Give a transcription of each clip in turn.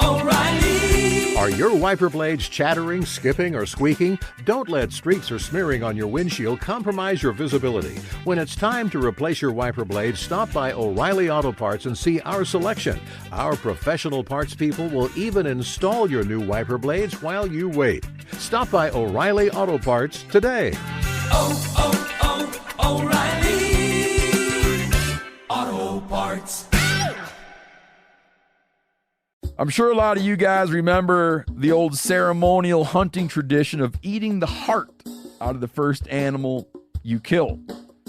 O'Reilly. Are your wiper blades chattering, skipping, or squeaking? Don't let streaks or smearing on your windshield compromise your visibility. When it's time to replace your wiper blades, stop by O'Reilly Auto Parts and see our selection. Our professional parts people will even install your new wiper blades while you wait. Stop by O'Reilly Auto Parts today. O'Reilly Auto Parts. I'm sure a lot of you guys remember the old ceremonial hunting tradition of eating the heart out of the first animal you kill.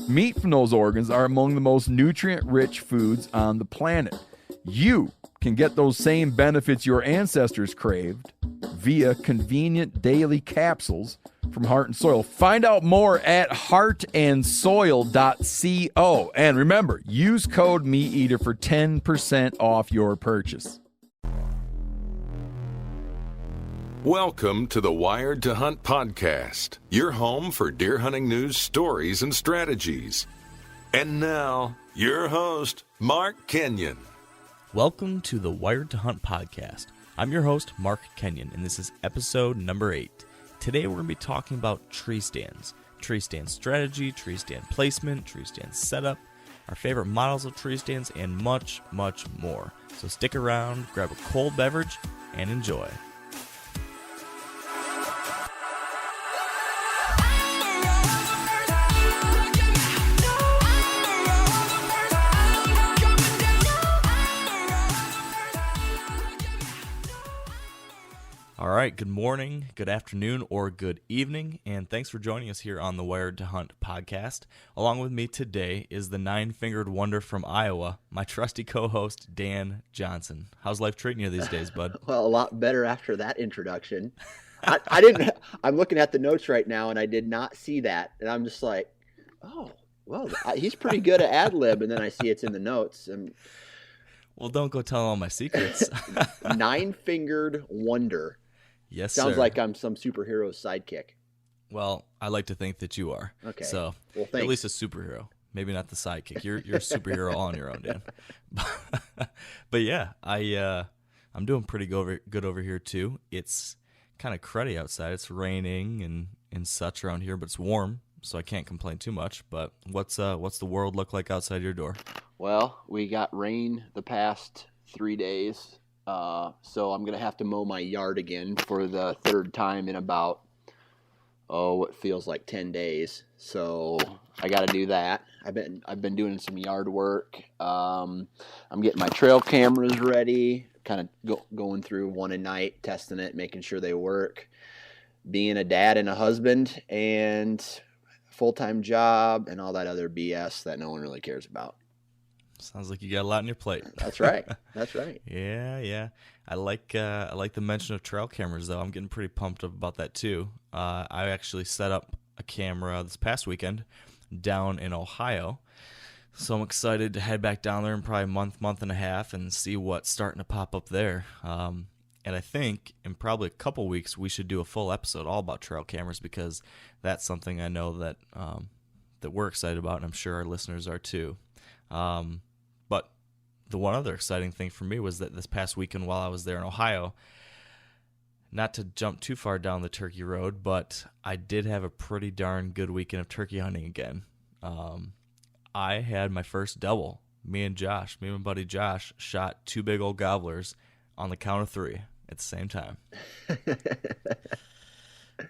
Meat from those organs are among the most nutrient-rich foods on the planet. You can get those same benefits your ancestors craved via convenient daily capsules from Heart and Soil. Find out more at heartandsoil.co. And remember, use code MeatEater for 10% off your purchase. Welcome to the Wired to Hunt podcast, your home for deer hunting news, stories, and strategies. And now, your host, Mark Kenyon. Welcome to the Wired to Hunt podcast. I'm your host, Mark Kenyon, and this is episode number 8. Today we're going to be talking about tree stands strategy, tree stand placement, tree stand setup, our favorite models of tree stands, and much, much more. So stick around, grab a cold beverage, and enjoy. All right, good morning, good afternoon, or good evening, and thanks for joining us here on the Wired to Hunt podcast. Along with me today is the nine-fingered wonder from Iowa, my trusty co-host, Dan Johnson. How's life treating you these days, bud? Well, a lot better after that introduction. I didn't. I'm looking at the notes right now, and I did not see that, and I'm just like, oh, well, he's pretty good at ad-lib, and then I see it's in the notes. Well, don't go telling all my secrets. Nine-fingered wonder. Yes, Sounds sir. like I'm some superhero's sidekick. Well, I like to think that you are. Okay. So, well, at least a superhero. Maybe not the sidekick. You're a superhero all on your own, Dan. But yeah, I'm doing pretty good over here too. It's kind of cruddy outside. It's raining and such around here, but it's warm, so I can't complain too much. But what's the world look like outside your door? Well, we got rain the past 3 days. So I'm going to have to mow my yard again for the third time in about, what feels like 10 days. So I got to do that. I've been doing some yard work. I'm getting my trail cameras ready, kind of going through one a night, testing it, making sure they work, being a dad and a husband and full-time job and all that other BS that no one really cares about. Sounds like you got a lot on your plate. That's right. That's right. Yeah. I like the mention of trail cameras, though. I'm getting pretty pumped up about that, too. I actually set up a camera this past weekend down in Ohio. So I'm excited to head back down there in probably a month and a half and see what's starting to pop up there. And I think in probably a couple weeks we should do a full episode all about trail cameras because that's something I know that we're excited about, and I'm sure our listeners are too. But the one other exciting thing for me was that this past weekend while I was there in Ohio, not to jump too far down the turkey road, but I did have a pretty darn good weekend of turkey hunting again. I had my first double. Me and my buddy Josh, shot 2 big old gobblers on the count of 3 at the same time.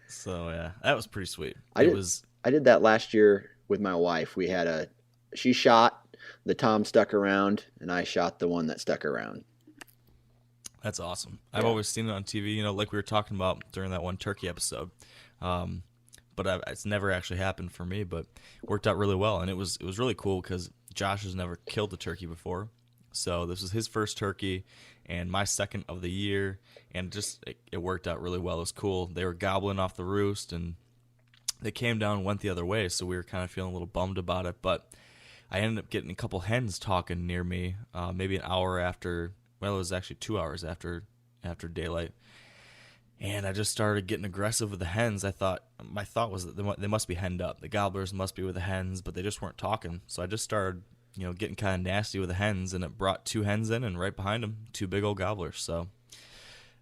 So, yeah, that was pretty sweet. I did that last year with my wife. She shot, the Tom stuck around, and I shot the one that stuck around. That's awesome. Yeah. I've always seen it on TV, like we were talking about during that one turkey episode. But it's never actually happened for me, but worked out really well. And it was really cool because Josh has never killed a turkey before. So this was his first turkey and my second of the year. And just it worked out really well. It was cool. They were gobbling off the roost, and they came down and went the other way. So we were kind of feeling a little bummed about it. But I ended up getting a couple hens talking near me, maybe an hour after. Well, it was actually 2 hours after daylight, and I just started getting aggressive with the hens. My thought was that they must be henned up. The gobblers must be with the hens, but they just weren't talking. So I just started getting kind of nasty with the hens, and it brought 2 hens in, and right behind them, 2 big old gobblers. So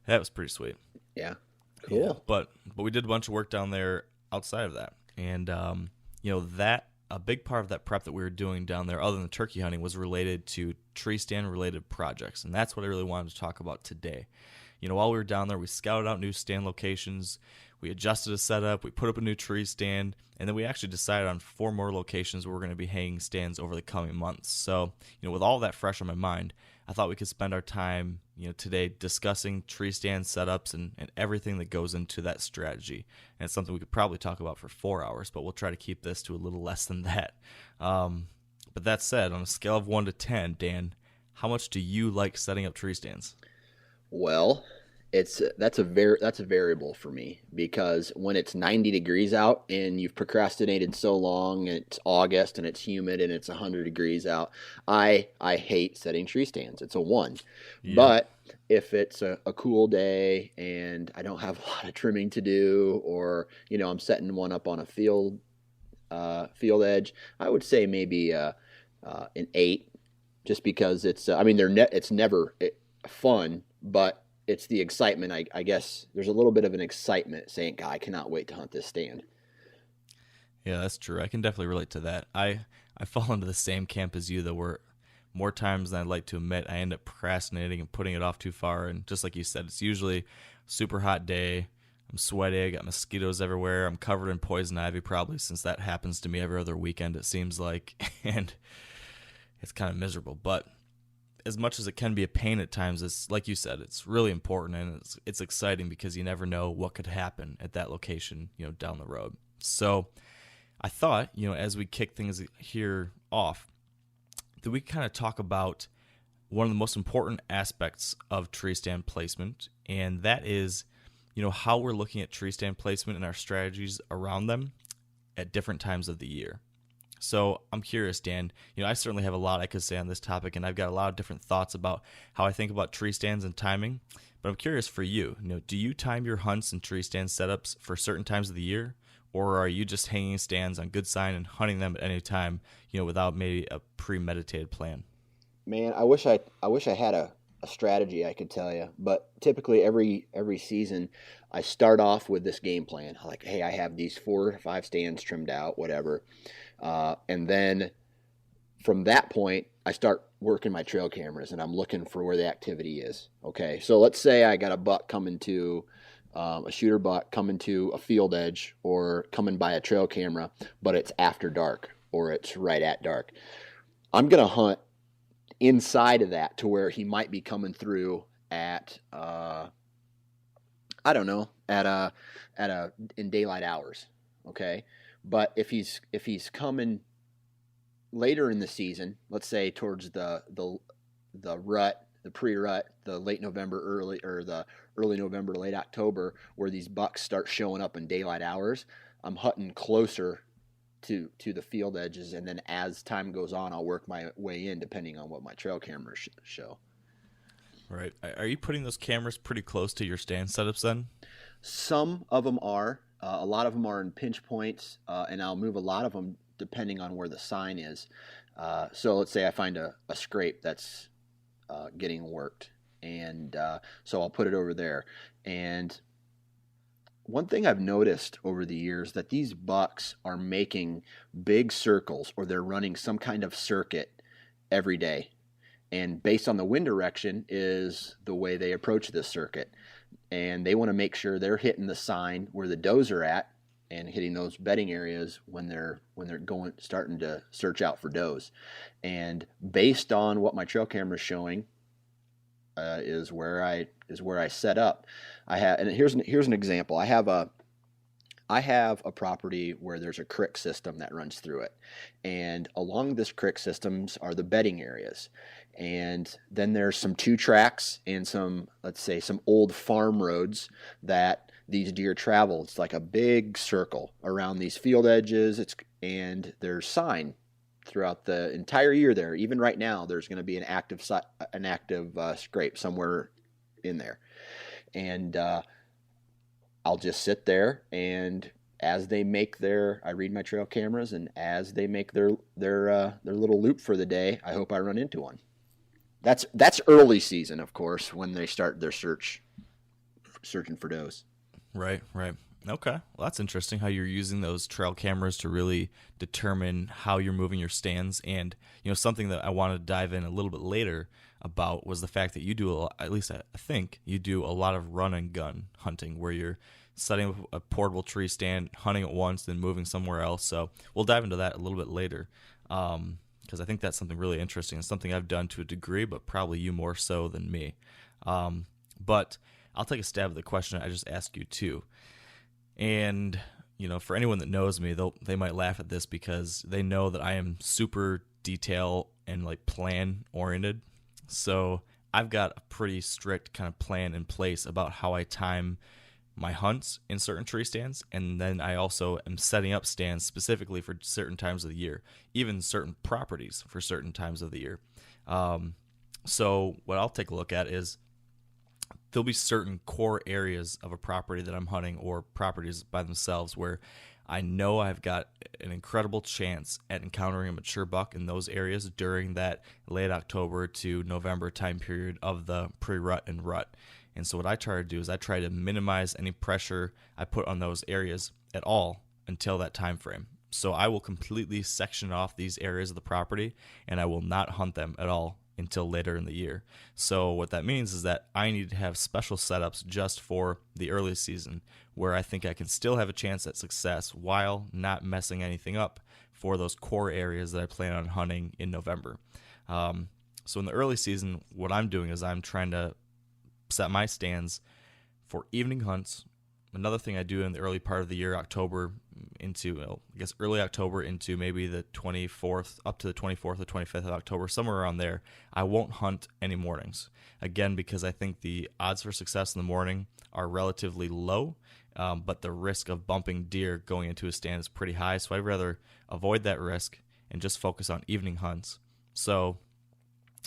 that was pretty sweet. Yeah, cool. Yeah, but we did a bunch of work down there outside of that, and that a big part of that prep that we were doing down there, other than the turkey hunting, was related to tree stand related projects, and that's what I really wanted to talk about today. While we were down there, we scouted out new stand locations, we adjusted a setup, we put up a new tree stand, and then we actually decided on 4 more locations where we're going to be hanging stands over the coming months. So, with all that fresh on my mind, I thought we could spend our time, today discussing tree stand setups and everything that goes into that strategy. And it's something we could probably talk about for 4 hours, but we'll try to keep this to a little less than that. But that said, on a scale of 1 to 10, Dan, how much do you like setting up tree stands? Well, that's a variable for me, because when it's 90 degrees out and you've procrastinated so long, and it's August and it's humid and it's 100 degrees out, I hate setting tree stands. It's a 1. Yeah. But if it's a cool day and I don't have a lot of trimming to do, or I'm setting one up on a field edge, I would say maybe an 8, just because it's it's never fun, but it's the excitement. I guess there's a little bit of an excitement saying, God, I cannot wait to hunt this stand. Yeah, that's true. I can definitely relate to that. I fall into the same camp as you, though, where more times than I'd like to admit, I end up procrastinating and putting it off too far. And just like you said, it's usually a super hot day. I'm sweaty. I got mosquitoes everywhere. I'm covered in poison ivy, probably, since that happens to me every other weekend, it seems like. And it's kind of miserable. But as much as it can be a pain at times, it's like you said, it's really important, and it's exciting because you never know what could happen at that location, down the road. So I thought, as we kick things here off, that we kind of talk about one of the most important aspects of tree stand placement, and that is, how we're looking at tree stand placement and our strategies around them at different times of the year. So I'm curious, Dan, I certainly have a lot I could say on this topic, and I've got a lot of different thoughts about how I think about tree stands and timing. But I'm curious for you, do you time your hunts and tree stand setups for certain times of the year, or are you just hanging stands on good sign and hunting them at any time, without maybe a premeditated plan? Man, I wish I had a strategy I could tell you, but typically every season I start off with this game plan. Like, hey, I have these 4 or 5 stands trimmed out, whatever. And then from that point, I start working my trail cameras, and I'm looking for where the activity is. Okay, so let's say I got a buck coming to a shooter buck coming to a field edge, or coming by a trail camera, but it's after dark or it's right at dark. I'm gonna hunt inside of that to where he might be coming through at in daylight hours. Okay. But if he's coming later in the season, let's say towards the rut, the pre-rut, the late November, the early November, late October, where these bucks start showing up in daylight hours, I'm hunting closer to the field edges, and then as time goes on, I'll work my way in depending on what my trail cameras show. Right. Are you putting those cameras pretty close to your stand setups then? Some of them are. A lot of them are in pinch points, and I'll move a lot of them depending on where the sign is. So let's say I find a scrape that's getting worked, and so I'll put it over there. And one thing I've noticed over the years, that these bucks are making big circles, or they're running some kind of circuit every day. And based on the wind direction is the way they approach this circuit. And they want to make sure they're hitting the sign where the does are at, and hitting those bedding areas when they're starting to search out for does. And based on what my trail camera is showing, is where I set up. Here's an example. I have a property where there's a creek system that runs through it, and along this creek systems are the bedding areas. And then there's some 2 tracks and some old farm roads that these deer travel. It's like a big circle around these field edges. And there's sign throughout the entire year there. Even right now, there's going to be an active scrape somewhere in there. And I'll just sit there, and as they make I read my trail cameras, and as they make their little loop for the day, I hope I run into one. That's early season, of course, when they start their searching for does. Right. Okay. Well, that's interesting how you're using those trail cameras to really determine how you're moving your stands. And, something that I wanted to dive in a little bit later about was the fact that you do, at least I think, you do a lot of run and gun hunting where you're setting up a portable tree stand, hunting at once, then moving somewhere else. So we'll dive into that a little bit later because I think that's something really interesting. It's something I've done to a degree, but probably you more so than me. But I'll take a stab at the question I just asked you too. And, for anyone that knows me, they might laugh at this because they know that I am super detail and like plan oriented. So I've got a pretty strict kind of plan in place about how I time my hunts in certain tree stands. And then I also am setting up stands specifically for certain times of the year, even certain properties for certain times of the year. So what I'll take a look at is there'll be certain core areas of a property that I'm hunting or properties by themselves where I know I've got an incredible chance at encountering a mature buck in those areas during that late October to November time period of the pre-rut and rut. And so what I try to do is I try to minimize any pressure I put on those areas at all until that time frame. So I will completely section off these areas of the property and I will not hunt them at all until later in the year. So what that means is that I need to have special setups just for the early season where I think I can still have a chance at success while not messing anything up for those core areas that I plan on hunting in November. So in the early season, what I'm doing is I'm trying to set my stands for evening hunts. Another thing I do in the early part of the year, October into, early October into maybe the 24th, up to the 24th or 25th of October, somewhere around there, I won't hunt any mornings. Again, because I think the odds for success in the morning are relatively low, but the risk of bumping deer going into a stand is pretty high, so I'd rather avoid that risk and just focus on evening hunts. So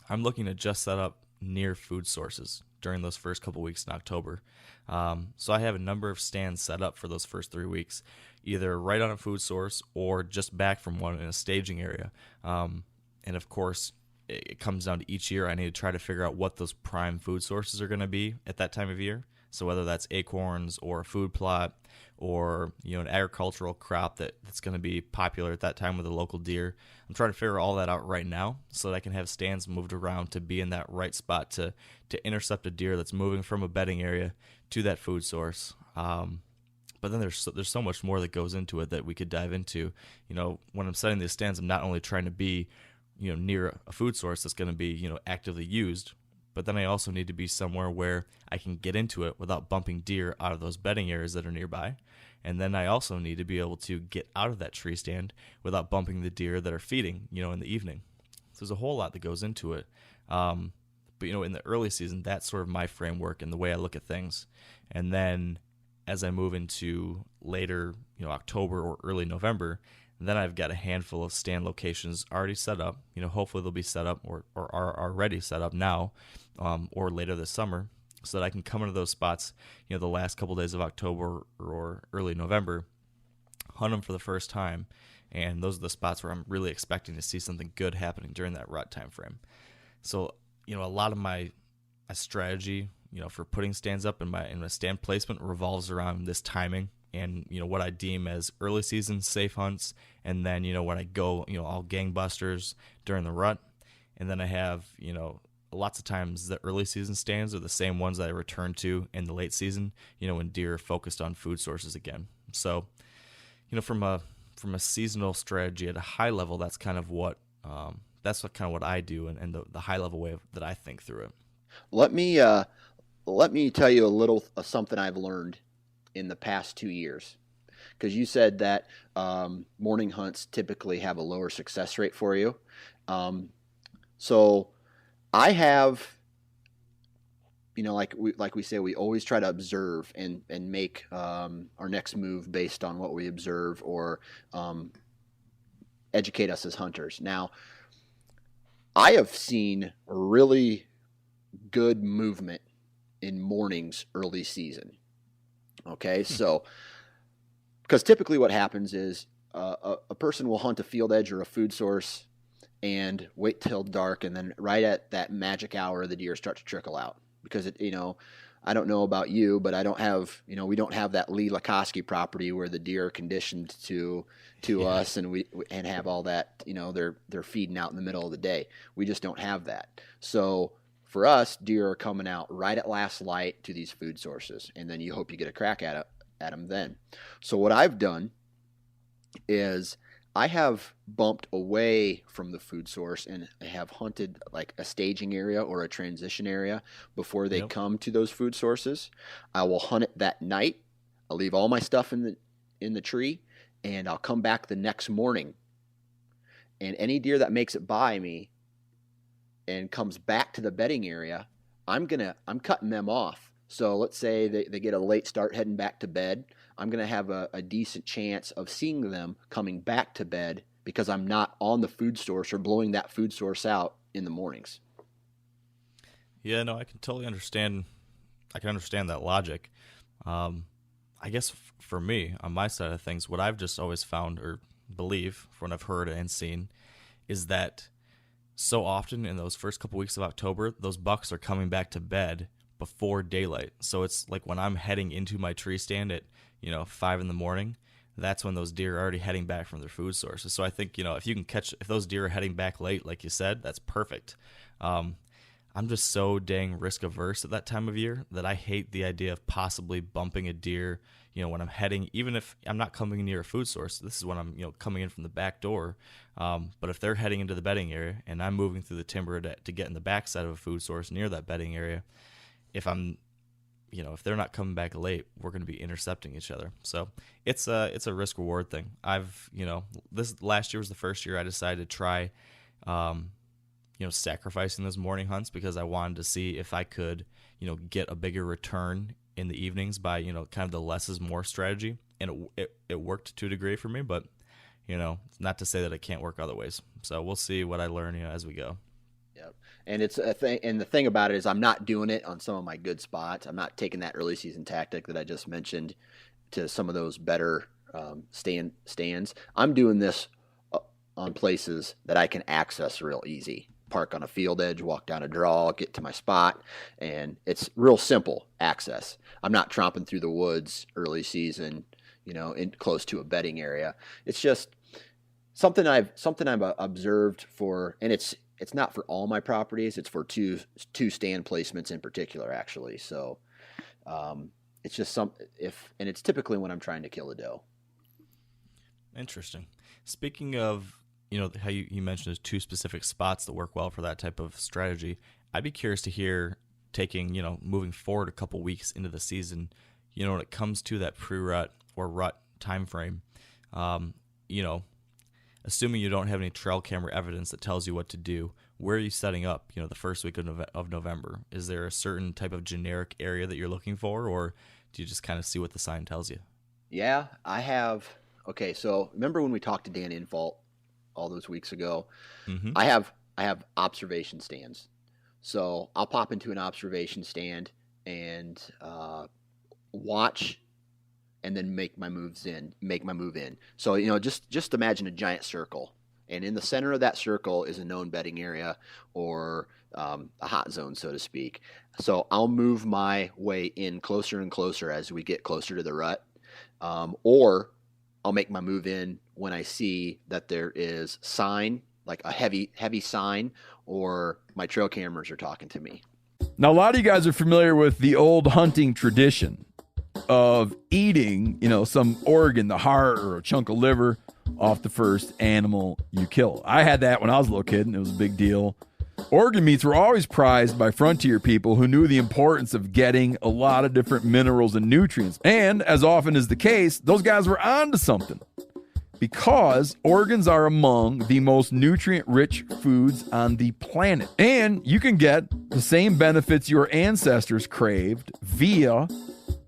I'm looking to just set up near food sources during those first couple weeks in October. So I have a number of stands set up for those first 3 weeks, either right on a food source or just back from one in a staging area. And of course, it comes down to each year. I need to try to figure out what those prime food sources are going to be at that time of year. So whether that's acorns or a food plot or an agricultural crop that's going to be popular at that time with the local deer, I'm trying to figure all that out right now so that I can have stands moved around to be in that right spot to intercept a deer that's moving from a bedding area to that food source. But then there's so much more that goes into it that we could dive into. When I'm setting these stands, I'm not only trying to be near a food source that's going to be actively used, but then I also need to be somewhere where I can get into it without bumping deer out of those bedding areas that are nearby. And then I also need to be able to get out of that tree stand without bumping the deer that are feeding, in the evening. So there's a whole lot that goes into it. But, in the early season, that's sort of my framework and the way I look at things. And then as I move into later, October or early November, then I've got a handful of stand locations already set up. Hopefully they'll be set up or are already set up now or later this summer so that I can come into those spots, the last couple days of October or early November, hunt them for the first time. And those are the spots where I'm really expecting to see something good happening during that rut time frame. So, a lot of my strategy, for putting stands up in my stand placement revolves around this timing and, what I deem as early season safe hunts. And then, when I go, all gangbusters during the rut. And then I have, lots of times the early season stands are the same ones that I return to in the late season, when deer are focused on food sources again. So, from a seasonal strategy at a high level, that's kind of what I do and the high level way that I think through it. Let me tell you a little something I've learned in the past 2 years, because you said that morning hunts typically have a lower success rate for you. So I have, like we say, we always try to observe and make our next move based on what we observe or educate us as hunters. Now, I have seen really good movement in mornings early season. Okay, so because typically what happens is a person will hunt a field edge or a food source and wait till dark, and then right at that magic hour, the deer start to trickle out. Because I don't know about you, but I don't have, we don't have that Lee Lakosky property where the deer are conditioned to us, and we have all that, they're feeding out in the middle of the day. We just don't have that. So for us, deer are coming out right at last light to these food sources, and then you hope you get a crack at them then. So what I've done is I have bumped away from the food source and have hunted like a staging area or a transition area before they come to those food sources. I will hunt it that night. I'll leave all my stuff in the tree, and I'll come back the next morning. And any deer that makes it by me and comes back to the bedding area, I'm cutting them off. So let's say they get a late start heading back to bed. I'm going to have a decent chance of seeing them coming back to bed because I'm not on the food source or blowing that food source out in the mornings. Yeah, no, I can totally understand. I can understand that logic. I guess for me, on my side of things, what I've just always found or believe from what I've heard and seen is that so often in those first couple weeks of October, those bucks are coming back to bed before daylight. So it's like when I'm heading into my tree stand at 5 a.m, that's when those deer are already heading back from their food sources. So I think if those deer are heading back late, like you said, that's perfect. I'm just so dang risk averse at that time of year that I hate the idea of possibly bumping a deer when I'm heading, even if I'm not coming near a food source. This is when I'm coming in from the back door. But if they're heading into the bedding area and I'm moving through the timber to get in the backside of a food source near that bedding area, if they're not coming back late, we're going to be intercepting each other. So it's a risk reward thing. This last year was the first year I decided to try, sacrificing those morning hunts because I wanted to see if I could, get a bigger return in the evenings by, kind of the less is more strategy. And it worked to a degree for me, but, not to say that it can't work other ways. So we'll see what I learn, as we go. Yep. And it's a thing. And the thing about it is I'm not doing it on some of my good spots. I'm not taking that early season tactic that I just mentioned to some of those better stands. I'm doing this on places that I can access real easy. Park on a field edge, walk down a draw, get to my spot, and it's real simple access. I'm not tromping through the woods early season, in close to a bedding area. It's just something I've observed for, and it's not for all my properties. It's for two stand placements in particular, actually. So it's just and it's typically when I'm trying to kill a doe. Interesting. Speaking of, how you mentioned there's two specific spots that work well for that type of strategy. I'd be curious to hear moving forward a couple weeks into the season, when it comes to that pre-rut or rut time frame, assuming you don't have any trail camera evidence that tells you what to do, where are you setting up, the first week of November? Is there a certain type of generic area that you're looking for, or do you just kind of see what the sign tells you? Yeah, I have. Okay, so remember when we talked to Dan Infault all those weeks ago? Mm-hmm. I have observation stands. So I'll pop into an observation stand and watch and then make my move in. So, just imagine a giant circle. And in the center of that circle is a known bedding area or a hot zone, so to speak. So I'll move my way in closer and closer as we get closer to the rut. Or I'll make my move in when I see that there is sign, like a heavy sign, or my trail cameras are talking to me. Now, a lot of you guys are familiar with the old hunting tradition of eating, some organ, the heart or a chunk of liver off the first animal you kill. I had that when I was a little kid, and it was a big deal. Organ meats were always prized by frontier people who knew the importance of getting a lot of different minerals and nutrients. And as often is the case, those guys were onto something, because organs are among the most nutrient-rich foods on the planet. And you can get the same benefits your ancestors craved via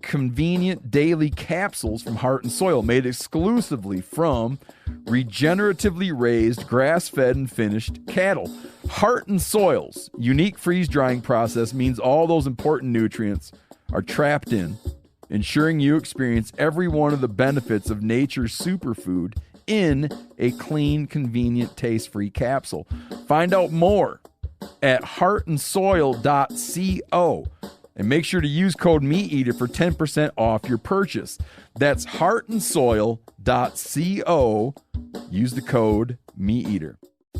convenient daily capsules from Heart and Soil, made exclusively from regeneratively raised, grass-fed, and finished cattle. Heart and Soil's unique freeze-drying process means all those important nutrients are trapped in ensuring you experience every one of the benefits of nature's superfood in a clean, convenient, taste-free capsule. Find out more at heartandsoil.co and make sure to use code MeatEater for 10% off your purchase. That's heartandsoil.co. Use the code MeatEater.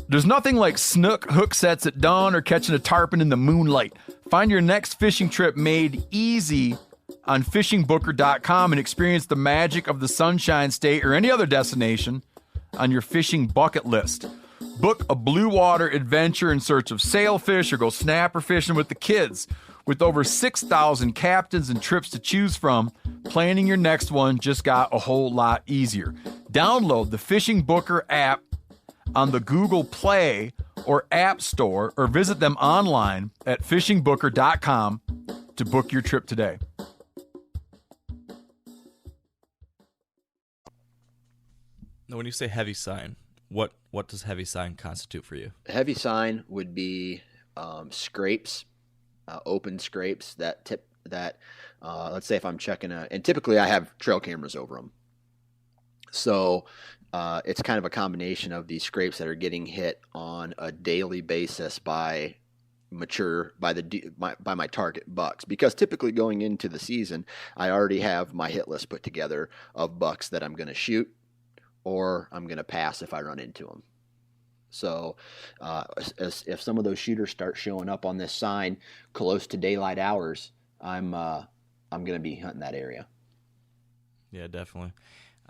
There's nothing like snook hook sets at dawn or catching a tarpon in the moonlight. Find your next fishing trip made easy on fishingbooker.com and experience the magic of the Sunshine State or any other destination on your fishing bucket list. Book a blue water adventure in search of sailfish or go snapper fishing with the kids. With over 6,000 captains and trips to choose from, planning your next one just got a whole lot easier. Download the Fishing Booker app on the Google Play or App Store or visit them online at fishingbooker.com to book your trip today. Now, when you say heavy sign, what does heavy sign constitute for you? Heavy sign would be scrapes, open scrapes that let's say if I'm checking and typically I have trail cameras over them. So it's kind of a combination of these scrapes that are getting hit on a daily basis by my target bucks, because typically going into the season, I already have my hit list put together of bucks that I'm going to shoot or I'm going to pass if I run into them. So if some of those shooters start showing up on this sign close to daylight hours, I'm going to be hunting that area. Yeah, definitely.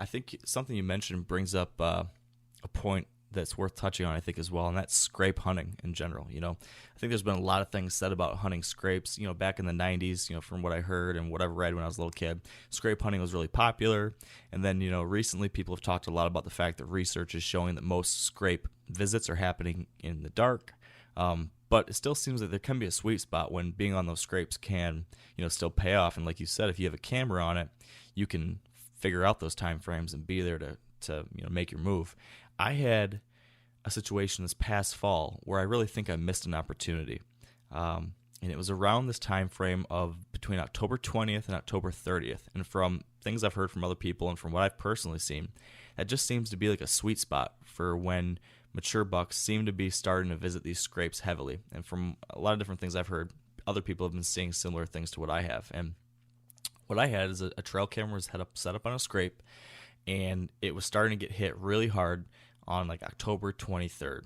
I think something you mentioned brings up a point that's worth touching on, I think, as well, and that's scrape hunting in general. You know, I think there's been a lot of things said about hunting scrapes. You know, back in the 90s, you know, from what I heard and what I've read when I was a little kid, scrape hunting was really popular. And then, you know, recently people have talked a lot about the fact that research is showing that most scrape visits are happening in the dark. But it still seems that there can be a sweet spot when being on those scrapes can, you know, still pay off. And like you said, if you have a camera on it, you can figure out those time frames and be there to you know, make your move. I had a situation this past fall where I really think I missed an opportunity. And it was around this time frame of between October 20th and October 30th. And from things I've heard from other people and from what I've personally seen, that just seems to be like a sweet spot for when mature bucks seem to be starting to visit these scrapes heavily. And from a lot of different things I've heard, other people have been seeing similar things to what I have. And what I had is a trail camera was set up on a scrape, and it was starting to get hit really hard on like October 23rd.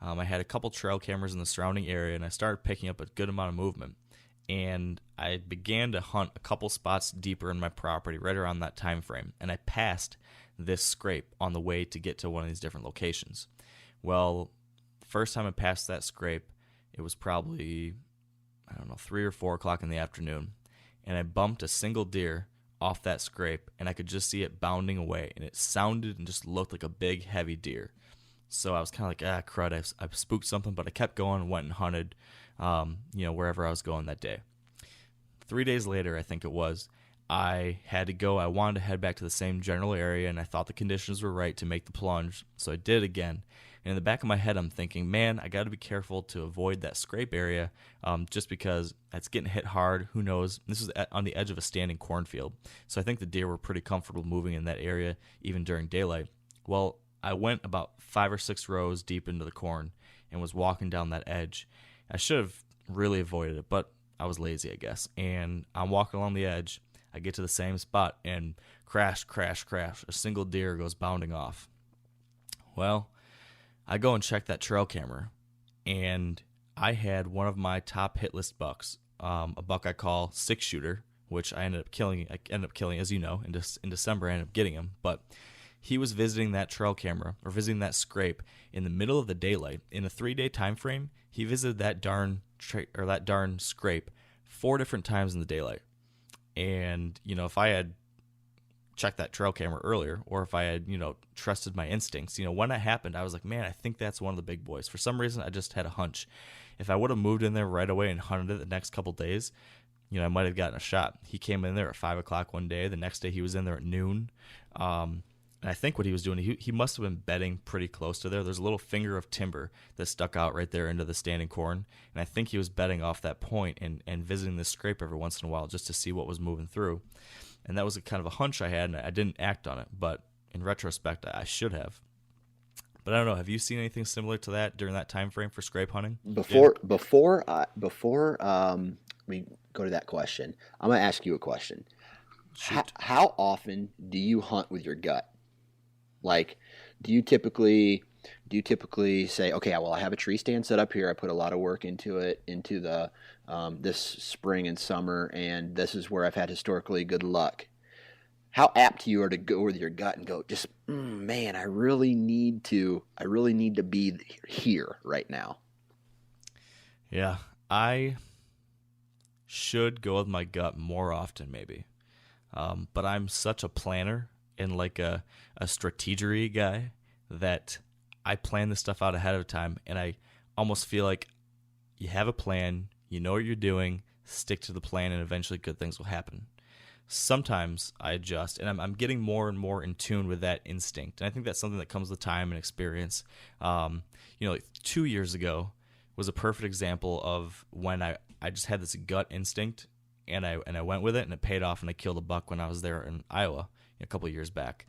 I had a couple trail cameras in the surrounding area, and I started picking up a good amount of movement. And I began to hunt a couple spots deeper in my property right around that time frame, and I passed this scrape on the way to get to one of these different locations. Well, the first time I passed that scrape, it was probably, 3 or 4 o'clock in the afternoon, and I bumped a single deer off that scrape, and I could just see it bounding away, and it sounded and just looked like a big, heavy deer. So I was kind of like, crud, I've spooked something, but I kept going and went and hunted, wherever I was going that day. 3 days later, I think it was, I had to go. I wanted to head back to the same general area, and I thought the conditions were right to make the plunge, so I did again. And in the back of my head, I'm thinking, man, I got to be careful to avoid that scrape area, just because it's getting hit hard. Who knows? This is on the edge of a standing cornfield, so I think the deer were pretty comfortable moving in that area even during daylight. Well, I went about 5 or 6 rows deep into the corn and was walking down that edge. I should have really avoided it, but I was lazy, I guess. And I'm walking along the edge. I get to the same spot, and crash, crash, crash. A single deer goes bounding off. Well, I go and check that trail camera, and I had one of my top hit list bucks, a buck I call 6-shooter, which I ended up killing, as you know, in December I ended up getting him, but he was visiting that trail camera, or visiting that scrape, in the middle of the daylight. In a 3-day time frame, he visited that darn scrape 4 different times in the daylight. And, if I had checked that trail camera earlier, or if I had, trusted my instincts, when that happened, I was like, man, I think that's one of the big boys. For some reason, I just had a hunch. If I would have moved in there right away and hunted it the next couple days, I might have gotten a shot. He came in there at 5 o'clock one day. The next day he was in there at noon. And I think what he was doing, he must have been bedding pretty close to there. There's a little finger of timber that stuck out right there into the standing corn. And I think he was bedding off that point and visiting this scrape every once in a while just to see what was moving through. And that was a kind of a hunch I had, and I didn't act on it. But in retrospect, I should have. But I don't know. Have you seen anything similar to that during that time frame for scrape hunting? Before we go to that question, I'm going to ask you a question. How often do you hunt with your gut? Like, do you typically say, okay, well, I have a tree stand set up here. I put a lot of work into it, into the this spring and summer, and this is where I've had historically good luck. How apt you are to go with your gut and go, just man, I really need to be here right now. Yeah, I should go with my gut more often, maybe. But I'm such a planner and like a strategery guy that I plan this stuff out ahead of time, and I almost feel like you have a plan, you know what you're doing, stick to the plan, and eventually good things will happen. Sometimes I adjust, and I'm getting more and more in tune with that instinct, and I think that's something that comes with time and experience. Like 2 years ago was a perfect example of when I just had this gut instinct, and I went with it, and it paid off, and I killed a buck when I was there in Iowa a couple of years back.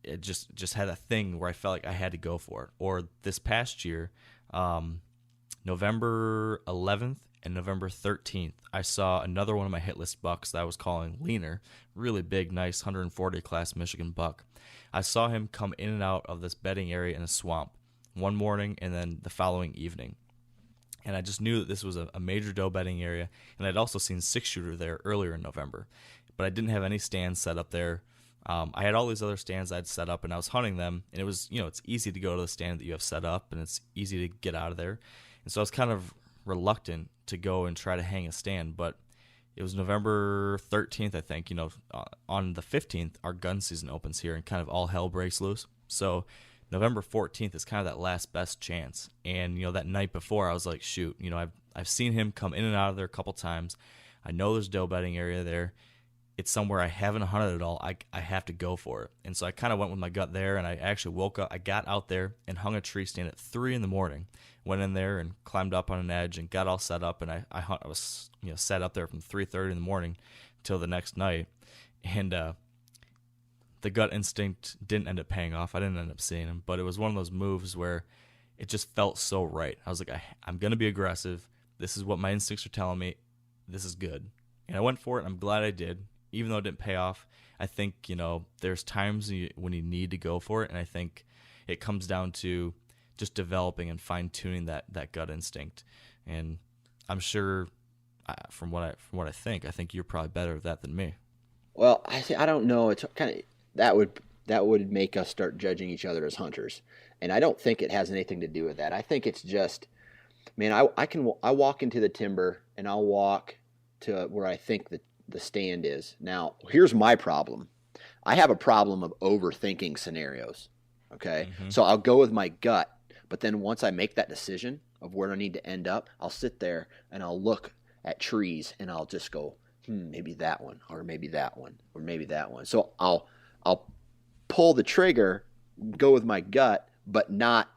It just had a thing where I felt like I had to go for it. Or this past year, November 11th and November 13th, I saw another one of my hit list bucks that I was calling Leaner, really big, nice 140 class Michigan buck. I saw him come in and out of this bedding area in a swamp one morning and then the following evening. And I just knew that this was a major doe bedding area, and I'd also seen six-shooter there earlier in November. But I didn't have any stands set up there. I had all these other stands I'd set up, and I was hunting them, and it was, it's easy to go to the stand that you have set up, and it's easy to get out of there. And so I was kind of reluctant to go and try to hang a stand, but it was November 13th, I think. On the 15th, our gun season opens here, and kind of all hell breaks loose. So November 14th is kind of that last best chance. And, that night before, I was like, shoot, I've seen him come in and out of there a couple times. I know there's doe bedding area there. It's somewhere I haven't hunted at all. I have to go for it. And so I kind of went with my gut there, and I actually woke up. I got out there and hung a tree stand at 3 in the morning. Went in there and climbed up on an edge and got all set up, and I was set up there from 3:30 in the morning till the next night. And the gut instinct didn't end up paying off. I didn't end up seeing him, but it was one of those moves where it just felt so right. I was like, I'm going to be aggressive. This is what my instincts are telling me. This is good. And I went for it, and I'm glad I did. Even though it didn't pay off, I think, there's times when you need to go for it, and I think it comes down to just developing and fine-tuning that gut instinct. And I'm sure, from what I think you're probably better at that than me. Well, I don't know. It's kind of that would make us start judging each other as hunters, and I don't think it has anything to do with that. I think it's just, man, I walk into the timber and I'll walk to where I think the stand is. Now, here's my problem. I have a problem of overthinking scenarios. Okay. Mm-hmm. So I'll go with my gut, but then once I make that decision of where I need to end up, I'll sit there and I'll look at trees and I'll just go, maybe that one, or maybe that one, or maybe that one. So I'll pull the trigger, go with my gut, but not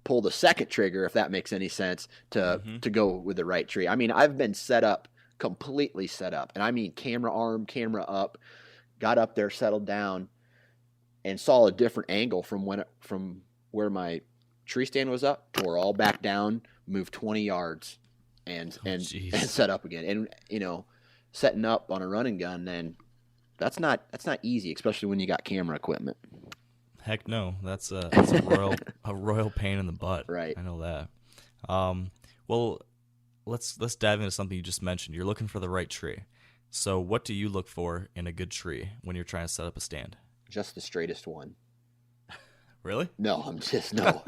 pull the second trigger, if that makes any sense, to go with the right tree. I mean, I've been completely set up, and I mean camera arm, camera up, got up there, settled down, and saw a different angle from where my tree stand was up, tore all back down, moved 20 yards, and set up again. And setting up on a running gun, then that's not easy, especially when you got camera equipment. Heck no, that's a royal pain in the butt. Right, I know that. Well, let's dive into something you just mentioned. You're looking for the right tree. So what do you look for in a good tree when you're trying to set up a stand? Just the straightest one. Really? No, no.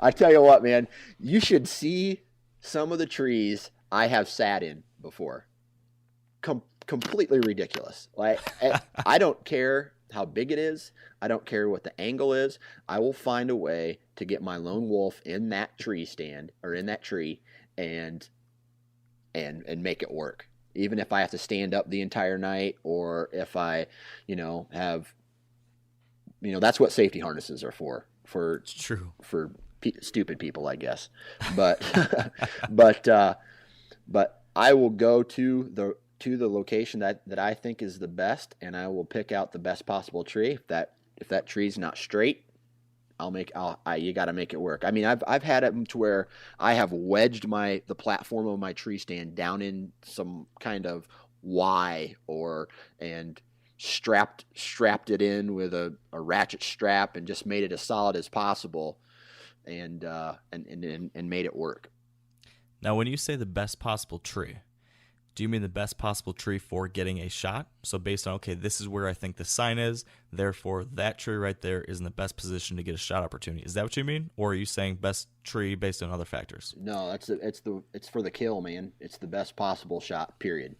I tell you what, man, you should see some of the trees I have sat in before. Completely ridiculous. Like, I don't care how big it is. I don't care what the angle is. I will find a way to get my lone wolf in that tree stand or in that tree and make it work. even if I have to stand up the entire night, or if I, have, that's what safety harnesses are for. It's true. For stupid people, I guess. But, but I will go to the location that I think is the best, and I will pick out the best possible tree. If that tree's not straight, you got to make it work. I mean, I've had it to where I have wedged the platform of my tree stand down in some kind of Y, and strapped it in with a ratchet strap and just made it as solid as possible, and made it work. Now, when you say the best possible tree, do you mean the best possible tree for getting a shot? So based on, okay, this is where I think the sign is, therefore that tree right there is in the best position to get a shot opportunity. Is that what you mean? Or are you saying best tree based on other factors? No, it's for the kill, man. It's the best possible shot, period.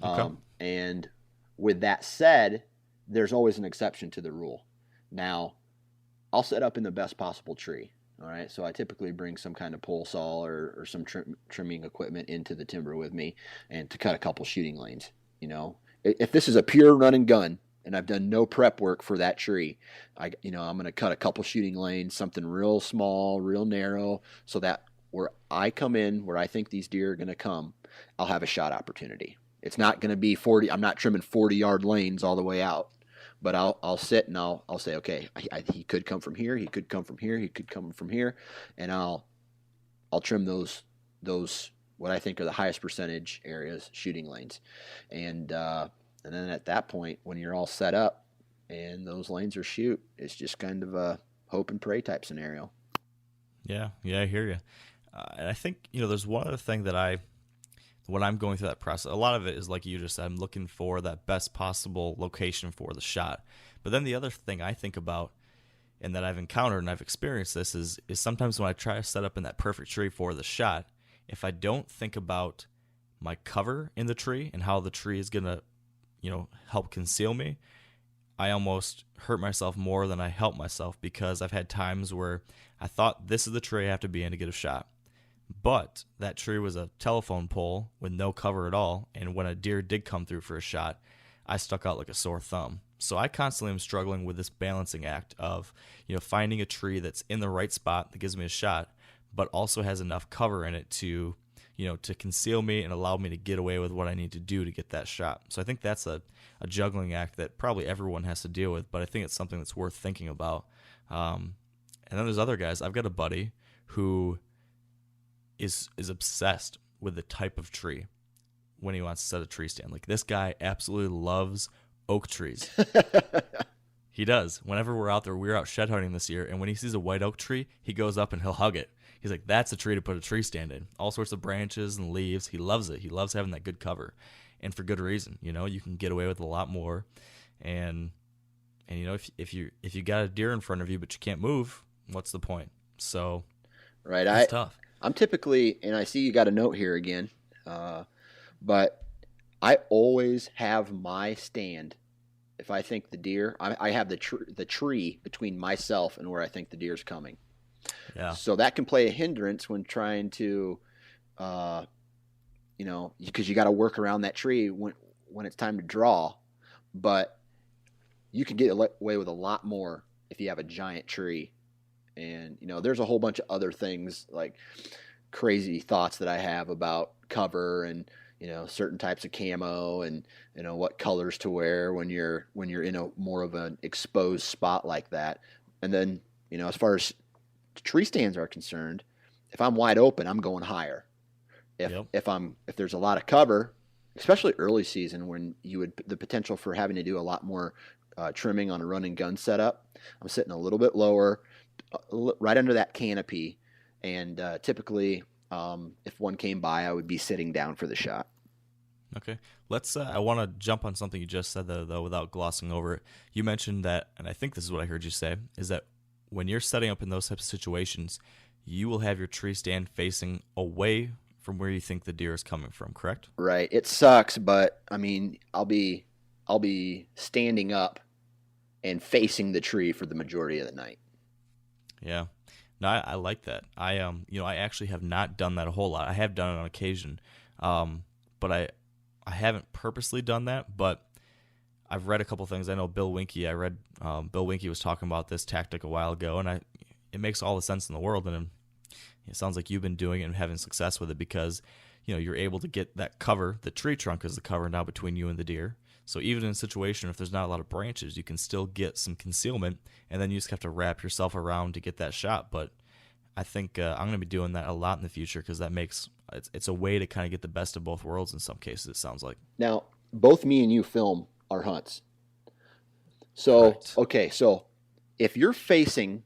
Okay. And with that said, there's always an exception to the rule. Now, I'll set up in the best possible tree. All right, so I typically bring some kind of pole saw or some trimming equipment into the timber with me, and to cut a couple shooting lanes. If this is a pure run and gun, and I've done no prep work for that tree, I'm going to cut a couple shooting lanes, something real small, real narrow, so that where I come in, where I think these deer are going to come, I'll have a shot opportunity. It's not going to be 40. I'm not trimming 40-yard lanes all the way out. But I'll sit and I'll say, okay, he could come from here, he could come from here, he could come from here, and I'll trim those what I think are the highest percentage areas, shooting lanes, and then at that point, when you're all set up and those lanes are shoot, it's just kind of a hope and pray type scenario. Yeah, I hear you, and I think there's one other thing that when I'm going through that process, a lot of it is like you just said, I'm looking for that best possible location for the shot. But then the other thing I think about, and that I've encountered and I've experienced this, is sometimes when I try to set up in that perfect tree for the shot, if I don't think about my cover in the tree and how the tree is going to, help conceal me, I almost hurt myself more than I help myself, because I've had times where I thought this is the tree I have to be in to get a shot. But that tree was a telephone pole with no cover at all, and when a deer did come through for a shot, I stuck out like a sore thumb. So I constantly am struggling with this balancing act of, finding a tree that's in the right spot that gives me a shot, but also has enough cover in it to, to conceal me and allow me to get away with what I need to do to get that shot. So I think that's a juggling act that probably everyone has to deal with, but I think it's something that's worth thinking about. And then there's other guys. I've got a buddy who is obsessed with the type of tree when he wants to set a tree stand. Like, this guy absolutely loves oak trees. He does. Whenever we're out there, we were out shed hunting this year, and when he sees a white oak tree, he goes up and he'll hug it. He's like, that's a tree to put a tree stand in. All sorts of branches and leaves. He loves it. He loves having that good cover, and for good reason. You can get away with a lot more, and if you got a deer in front of you but you can't move, what's the point? So, right, it's tough. I'm typically, and I see you got a note here again, but I always have my stand. If I think the deer, I have the tree between myself and where I think the deer's coming. Yeah. So that can play a hindrance when trying to, because you got to work around that tree when it's time to draw, but you can get away with a lot more if you have a giant tree. And, there's a whole bunch of other things, like crazy thoughts that I have about cover and, certain types of camo and, what colors to wear when you're in a more of an exposed spot like that. And then, as far as tree stands are concerned, if I'm wide open, I'm going higher. If there's a lot of cover, especially early season when the potential for having to do a lot more trimming on a run and gun setup, I'm sitting a little bit lower, right under that canopy, and typically if one came by, I would be sitting down for the shot. Okay, let's I want to jump on something you just said though without glossing over it. You mentioned that, and I think this is what I heard you say, is that when you're setting up in those types of situations, you will have your tree stand facing away from where you think the deer is coming from, correct? Right. It sucks, but I mean, I'll be standing up and facing the tree for the majority of the night. Yeah. No, I like that. I I actually have not done that a whole lot. I have done it on occasion, but I I haven't purposely done that, but I've read a couple things. I know Bill Winke. I read Bill Winke was talking about this tactic a while ago, and it makes all the sense in the world. And it sounds like you've been doing it and having success with it because you're able to get that cover. The tree trunk is the cover now between you and the deer. So even in a situation if there's not a lot of branches, you can still get some concealment, and then you just have to wrap yourself around to get that shot. But I think I'm going to be doing that a lot in the future because that makes it's a way to kind of get the best of both worlds in some cases, it sounds like. Now, both me and you film our hunts. So, Correct. Okay, so if you're facing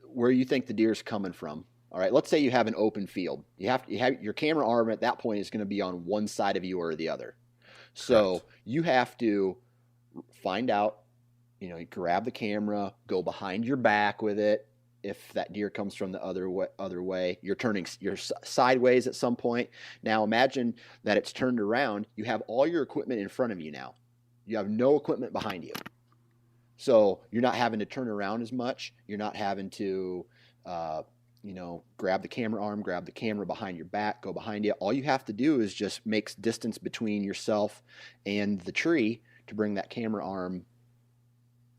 where you think the deer's coming from, all right, let's say you have an open field. You have your camera arm at that point is going to be on one side of you or the other. So Correct. you have to find out, you grab the camera, go behind your back with it. If that deer comes from the other way, you're turning sideways at some point. Now imagine that it's turned around. You have all your equipment in front of you now. You have no equipment behind you. So you're not having to turn around as much. You're not having to, grab the camera arm, grab the camera behind your back, go behind you. All you have to do is just make distance between yourself and the tree to bring that camera arm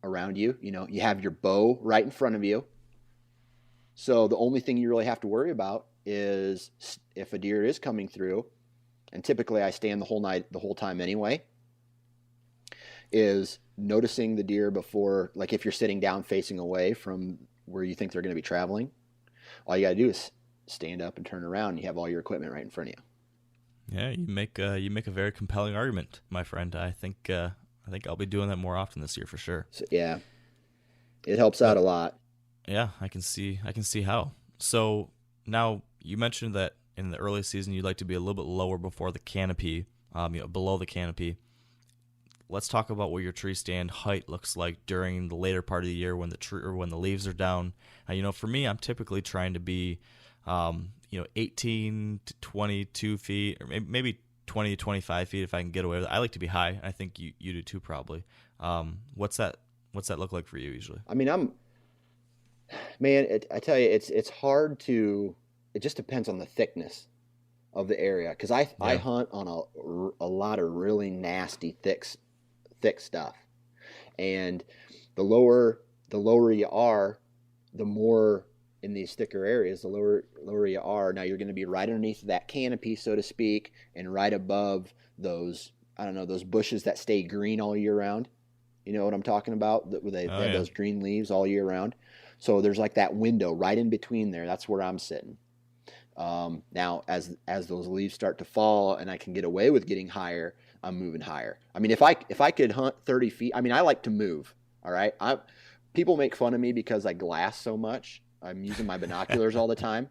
around you. You have your bow right in front of you. So the only thing you really have to worry about is if a deer is coming through, and typically I stand the whole time anyway, is noticing the deer before, like if you're sitting down facing away from where you think they're going to be traveling, all you got to do is stand up and turn around and you have all your equipment right in front of you. Yeah, you make a very compelling argument, my friend. I think I'll be doing that more often this year for sure. So, yeah, it helps out a lot. Yeah, I can see how. So now you mentioned that in the early season you'd like to be a little bit lower before the canopy, below the canopy. Let's talk about what your tree stand height looks like during the later part of the year when the leaves are down. For me, I'm typically trying to be, 18 to 22 feet, or maybe 20 to 25 feet if I can get away with it. I like to be high. I think you do too, probably. What's that look like for you usually? I mean, I tell you, it's hard to. It just depends on the thickness of the area because I hunt on a lot of really nasty thick stuff, and the lower you are, the more in these thicker areas, the lower you are. Now you're going to be right underneath that canopy, so to speak, and right above those bushes that stay green all year round. You know what I'm talking about? They have those green leaves all year round. So there's like that window right in between there. That's where I'm sitting. Now, as those leaves start to fall and I can get away with getting higher, I'm moving higher. I mean, if I could hunt 30 feet, I mean, I like to move. All right. People make fun of me because I glass so much. I'm using my binoculars all the time.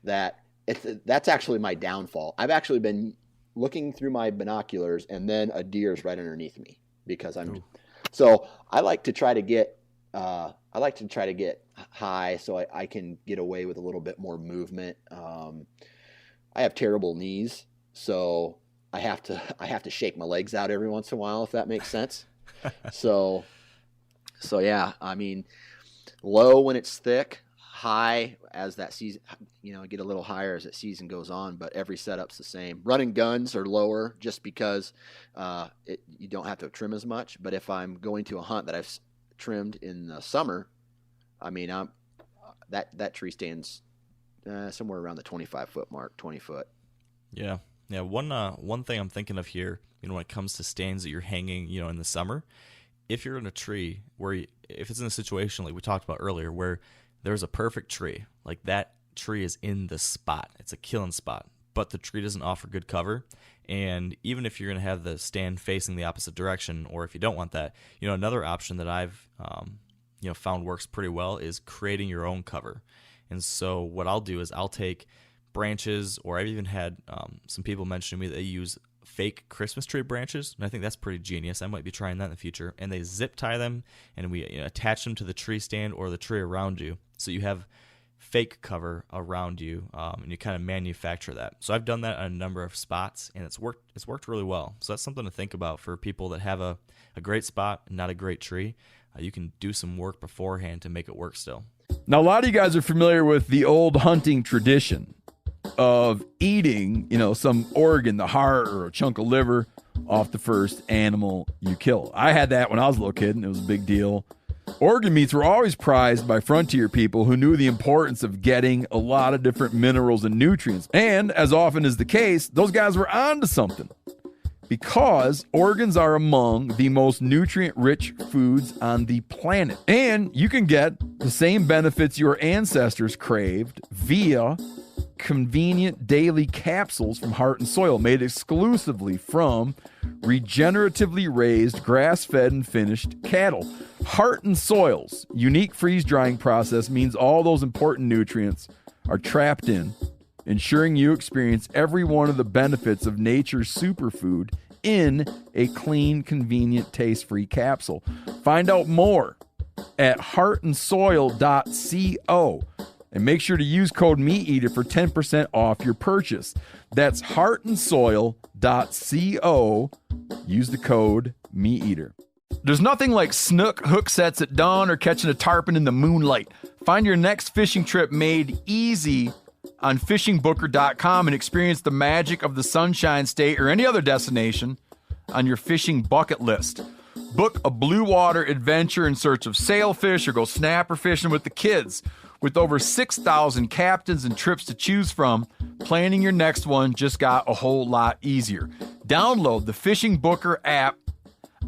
That's actually my downfall. I've actually been looking through my binoculars and then a deer's right underneath me because so I like to try to get high so I can get away with a little bit more movement. I have terrible knees, so I have to shake my legs out every once in a while, if that makes sense. So yeah, I mean, low when it's thick, high as that season, get a little higher as that season goes on, but every setup's the same. Running guns are lower just because you don't have to trim as much. But if I'm going to a hunt that I've trimmed in the summer, I mean, that tree stands somewhere around the 25-foot mark, 20 foot. Yeah. One thing I'm thinking of here, when it comes to stands that you're hanging, in the summer, if you're in a tree if it's in a situation like we talked about earlier where there's a perfect tree, like that tree is in the spot, it's a killing spot, but the tree doesn't offer good cover. And even if you're going to have the stand facing the opposite direction, or if you don't want that, another option that I've found works pretty well is creating your own cover. And so what I'll do is I'll take branches, or I've even had some people mention to me that they use fake Christmas tree branches, and I think that's pretty genius. I might be trying that in the future. And they zip tie them, and we attach them to the tree stand or the tree around you, so you have fake cover around you, and you kind of manufacture that. So I've done that on a number of spots, and it's worked really well. So that's something to think about for people that have a great spot and not a great tree. You can do some work beforehand to make it work still. Now, a lot of you guys are familiar with the old hunting tradition of eating, some organ, the heart or a chunk of liver, off the first animal you kill. I had that when I was a little kid, and it was a big deal. Organ meats were always prized by frontier people who knew the importance of getting a lot of different minerals and nutrients. And as often is the case, those guys were onto something, because organs are among the most nutrient-rich foods on the planet. And you can get the same benefits your ancestors craved via convenient daily capsules from Heart and Soil, made exclusively from regeneratively raised, grass-fed, and finished cattle. Heart and Soil's unique freeze-drying process means all those important nutrients are trapped in, ensuring you experience every one of the benefits of nature's superfood in a clean, convenient, taste-free capsule. Find out more at heartandsoil.co. And make sure to use code MeatEater for 10% off your purchase. That's heartandsoil.co. Use the code MeatEater. There's nothing like snook hook sets at dawn or catching a tarpon in the moonlight. Find your next fishing trip made easy on fishingbooker.com and experience the magic of the Sunshine State or any other destination on your fishing bucket list. Book a blue water adventure in search of sailfish or go snapper fishing with the kids. With over 6,000 captains and trips to choose from, planning your next one just got a whole lot easier. Download the Fishing Booker app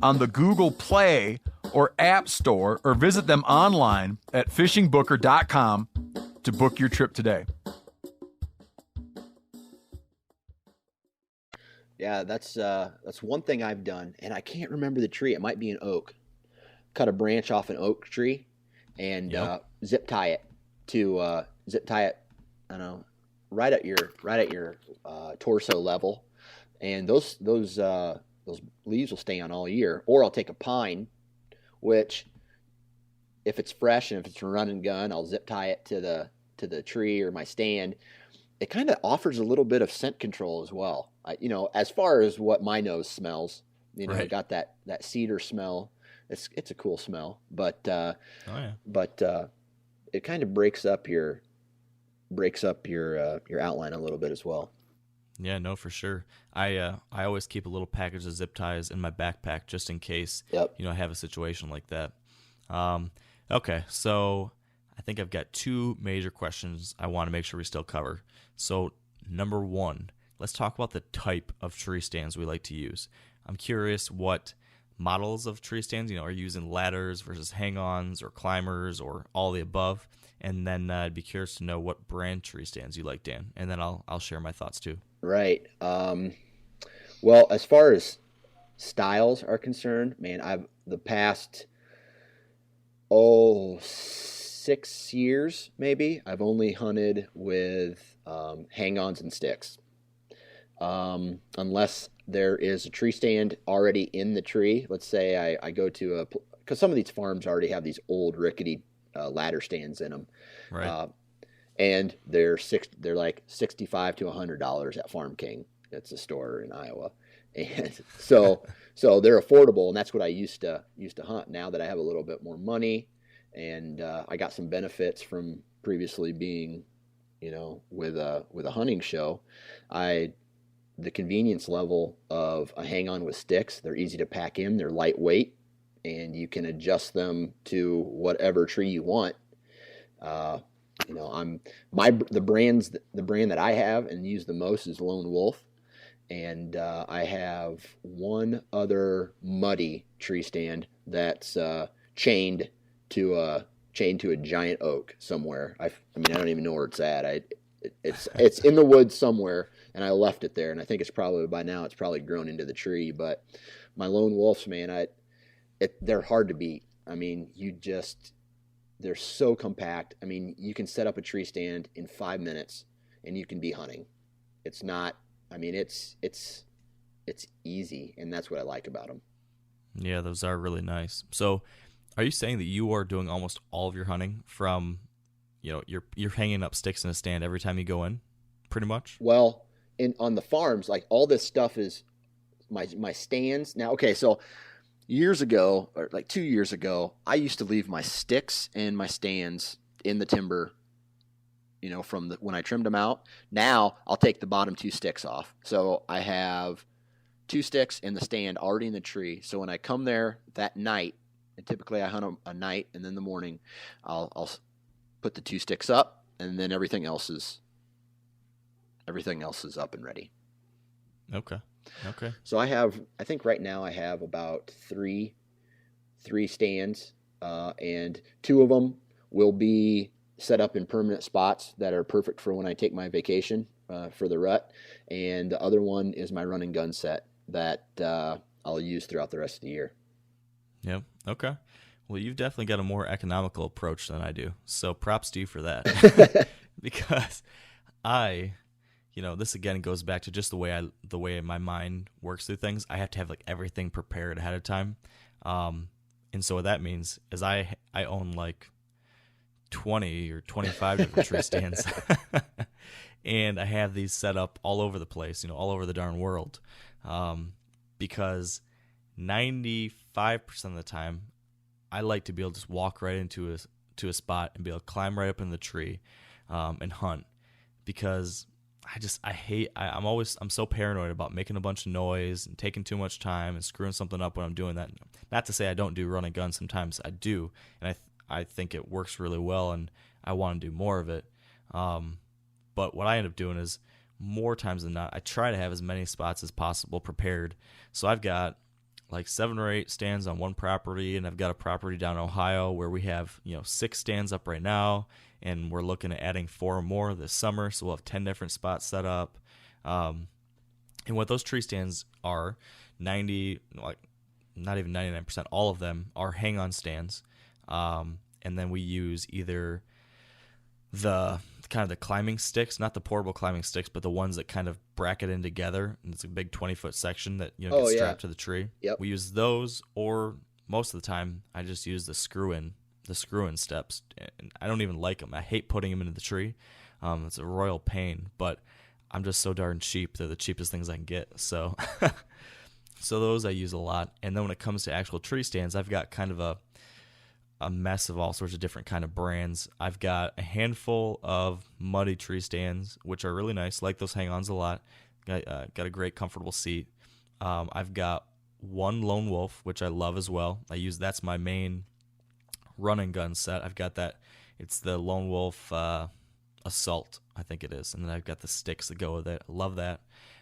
on the Google Play or App Store, or visit them online at fishingbooker.com to book your trip today. Yeah, that's one thing I've done, and I can't remember the tree. It might be an oak. Cut a branch off an oak tree and zip tie it I don't know, right at your torso level, and those leaves will stay on all year. Or I'll take a pine, which, if it's fresh and if it's a run and gun, I'll zip tie it to the tree or my stand. It kind of offers a little bit of scent control as well. As far as what my nose smells, Right. got that cedar smell. It's a cool smell, but it kind of breaks up your outline a little bit as well. Yeah, no, for sure. I always keep a little package of zip ties in my backpack just in case, Yep. I have a situation like that. Okay, so I think I've got two major questions I want to make sure we still cover. So, number one, let's talk about the type of tree stands we like to use. I'm curious what models of tree stands, are you using ladders versus hang-ons or climbers or all the above? And then I'd be curious to know what brand tree stands you like, Dan. And then I'll share my thoughts too. Right. Well, as far as styles are concerned, man, I've the past 6 years maybe, I've only hunted with hang-ons and sticks. Unless there is a tree stand already in the tree. Let's say I go to because some of these farms already have these old rickety ladder stands in them. Right. And they're like $65 to $100 at Farm King. It's a store in Iowa. And so they're affordable, and that's what I used to hunt. Now that I have a little bit more money, and I got some benefits from previously being, with a hunting show, the convenience level of a hang-on with sticks, they're easy to pack in, they're lightweight, and you can adjust them to whatever tree you want. The brand that I have and use the most is Lone Wolf, and I have one other muddy tree stand that's chained to a giant oak somewhere. I don't even know where it's at. It's in the woods somewhere, and I left it there, and I think it's probably grown into the tree. But my Lone Wolves, man, they're hard to beat. They're so compact. You can set up a tree stand in 5 minutes and you can be hunting. It's not, it's easy, and that's what I like about them. Yeah, those are really nice. So are you saying that you are doing almost all of your hunting from, you're hanging up sticks in a stand every time you go in, pretty much? Well, on the farms, like all this stuff is my stands. Now, okay, so years ago, or like 2 years ago, I used to leave my sticks and my stands in the timber, from when I trimmed them out. Now I'll take the bottom two sticks off. So I have 2 sticks and the stand already in the tree. So when I come there that night, and typically I hunt a night, and then the morning, I'll put the 2 sticks up, and then everything else is up and ready. Okay. So I think right now I have about three stands, and 2 of them will be set up in permanent spots that are perfect for when I take my vacation for the rut, and the other one is my run and gun set that I'll use throughout the rest of the year. Yep. Okay. Well, you've definitely got a more economical approach than I do, so props to you for that. Because this again goes back to just the way my mind works through things. I have to have like everything prepared ahead of time, and so what that means is I own like 20 or 25 different tree stands, and I have these set up all over the place, all over the darn world, because 95% of the time I like to be able to just walk right into a spot and be able to climb right up in the tree and hunt, because I'm so paranoid about making a bunch of noise and taking too much time and screwing something up when I'm doing that. Not to say I don't do run and gun. Sometimes I do, and I think it works really well, and I want to do more of it. But what I end up doing is, more times than not, I try to have as many spots as possible prepared. So I've got like 7 or 8 stands on one property, and I've got a property down in Ohio where we have 6 stands up right now, and we're looking at adding 4 more this summer, so we'll have 10 different spots set up. And what those tree stands are, not even 99%, all of them are hang-on stands, and then we use either the climbing sticks, not the portable climbing sticks, but the ones that kind of bracket in together, and it's a big 20-foot section that gets strapped to the tree. Yep. We use those, or most of the time I just use the screw-in steps, and I don't even like them. I hate putting them into the tree. It's a royal pain, but I'm just so darn cheap. They're the cheapest things I can get, so so those I use a lot. And then when it comes to actual tree stands, I've got kind of a mess of all sorts of different kind of brands. I've got a handful of muddy tree stands, which are really nice. Like those hang-ons a lot. Got a great comfortable seat. I've got one Lone Wolf, which I love as well. That's my main run and gun set. I've got that. It's the Lone Wolf Assault, I think it is. And then I've got the sticks that go with it. I love that.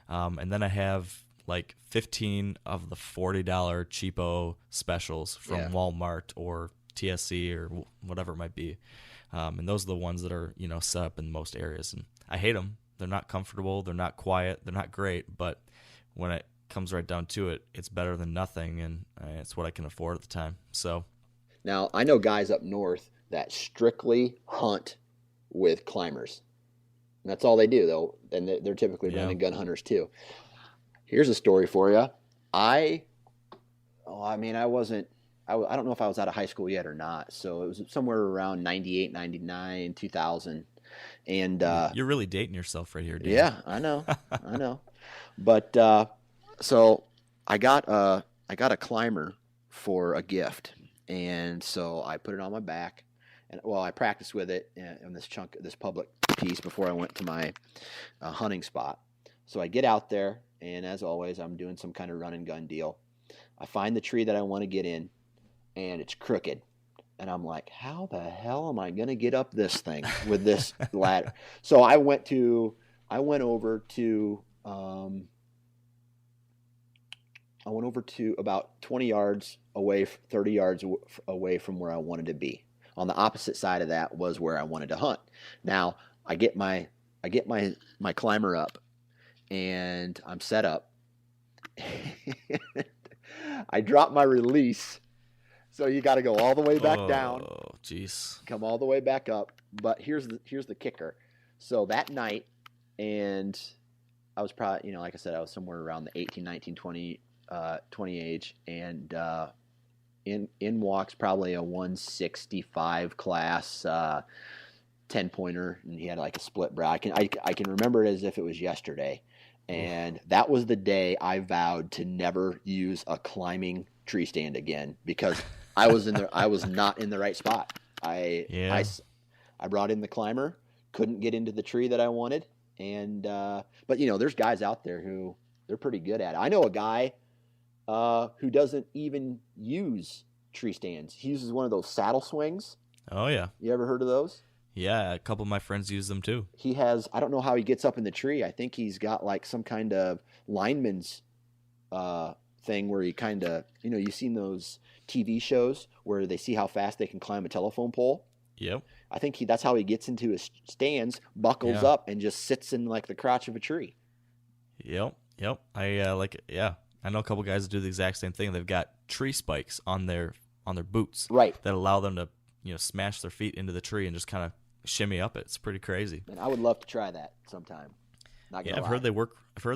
And then I have like 15 of the $40 cheapo specials from Walmart or TSC or whatever it might be, and those are the ones that are set up in most areas, and I hate them. They're not comfortable, they're not quiet, they're not great, but when it comes right down to it, it's better than nothing, and it's what I can afford at the time. So now I know guys up north that strictly hunt with climbers, and that's all they do, though, and they're typically run and gun hunters too. Here's a story for you. I don't know if I was out of high school yet or not, so it was somewhere around 98, 99, 2000. And you're really dating yourself right here, Dan. Yeah, I know. But so I got a climber for a gift, and so I put it on my back, and I practiced with it in this public piece before I went to my hunting spot. So I get out there, and as always, I'm doing some kind of run and gun deal. I find the tree that I want to get in, and it's crooked. And I'm like, how the hell am I going to get up this thing with this ladder? So I went over to about 20 yards away, 30 yards away from where I wanted to be. On the opposite side of that was where I wanted to hunt. Now I get my climber up, and I'm set up. I drop my release. So you got to go all the way back down. Oh, jeez. Come all the way back up. But here's the kicker. So that night, and I was probably, like I said, I was somewhere around the 18, 19, 20 age, and in walks probably a 165 class 10-pointer, and he had like a split brow. I can remember it as if it was yesterday. And that was the day I vowed to never use a climbing tree stand again, because I was not in the right spot. I brought in the climber, couldn't get into the tree that I wanted, and but there's guys out there who They're pretty good at it. I know a guy who doesn't even use tree stands. He uses one of those saddle swings. Oh, yeah. You ever heard of those? Yeah, a couple of my friends use them too. He has, I don't know how he gets up in the tree. I think he's got like some kind of lineman's thing where he kind of, you've seen those TV shows where they see how fast they can climb a telephone pole. Yep. I think that's how he gets into his stands, buckles up, and just sits in like the crotch of a tree. Yep. I like it. Yeah. I know a couple guys that do the exact same thing. They've got tree spikes on their boots, right, that allow them to smash their feet into the tree and just kind of shimmy up it. It's pretty crazy. And I would love to try that sometime. Not gonna lie. I've heard they